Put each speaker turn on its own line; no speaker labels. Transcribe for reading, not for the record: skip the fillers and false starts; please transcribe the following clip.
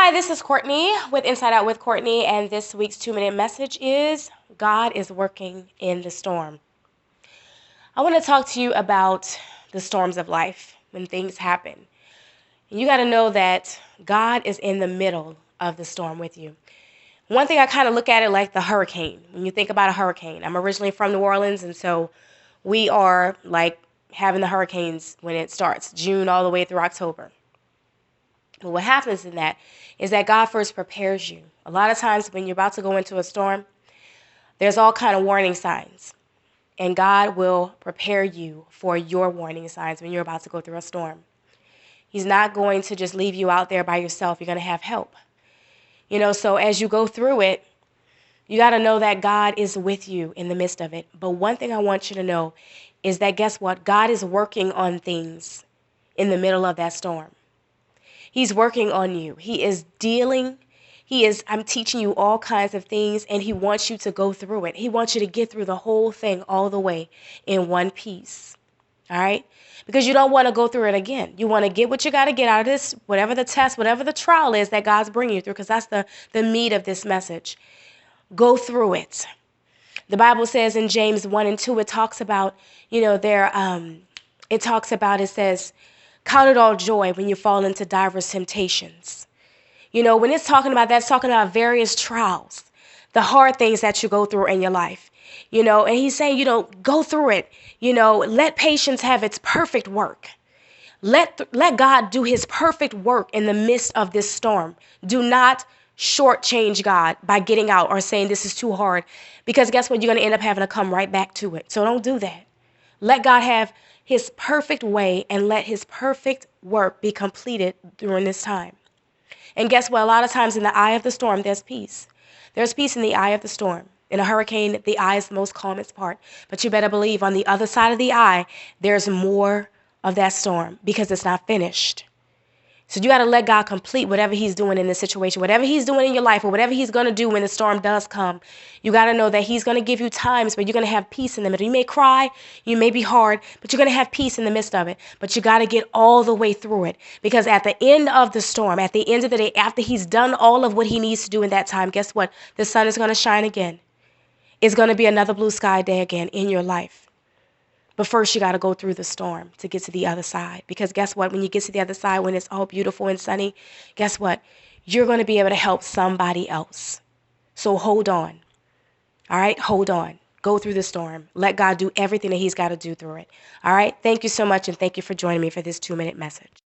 Hi, this is Courtney with Inside Out with Courtney, and this week's 2-minute message is God is working in the storm. I want to talk to you about the storms of life when things happen. You got to know that God is in the middle of the storm with you. One thing I kind of look at it like the hurricane. When you think about a hurricane, I'm originally from New Orleans, and so we are like having the hurricanes when it starts, June all the way through October. But what happens in that is that God first prepares you. A lot of times when you're about to go into a storm, there's all kind of warning signs. And God will prepare you for your warning signs when you're about to go through a storm. He's not going to just leave you out there by yourself. You're going to have help. So as you go through it, you got to know that God is with you in the midst of it. But one thing I want you to know is that guess what? God is working on things in the middle of that storm. He's working on you. I'm teaching you all kinds of things, and he wants you to go through it. He wants you to get through the whole thing all the way in one piece. All right? Because you don't want to go through it again. You want to get what you got to get out of this, whatever the test, whatever the trial is that God's bringing you through, because that's the meat of this message. Go through it. The Bible says in James 1 and 2, it talks about, it says, count it all joy when you fall into diverse temptations. When it's talking about that, it's talking about various trials, the hard things that you go through in your life. And he's saying, go through it. Let patience have its perfect work. Let God do his perfect work in the midst of this storm. Do not shortchange God by getting out or saying this is too hard, because guess what? You're going to end up having to come right back to it. So don't do that. Let God have his perfect way and let his perfect work be completed during this time. And guess what? A lot of times in the eye of the storm, there's peace. There's peace in the eye of the storm. In a hurricane, the eye is the most calmest part. But you better believe on the other side of the eye, there's more of that storm because it's not finished. So you got to let God complete whatever he's doing in this situation, whatever he's doing in your life, or whatever he's going to do when the storm does come. You got to know that he's going to give you times where you're going to have peace in the middle. You may cry, you may be hard, but you're going to have peace in the midst of it. But you got to get all the way through it, because at the end of the storm, at the end of the day, after he's done all of what he needs to do in that time, guess what? The sun is going to shine again. It's going to be another blue sky day again in your life. But first, you got to go through the storm to get to the other side. Because guess what? When you get to the other side, when it's all beautiful and sunny, guess what? You're going to be able to help somebody else. So hold on. All right? Hold on. Go through the storm. Let God do everything that he's got to do through it. All right? Thank you so much, and thank you for joining me for this 2-minute message.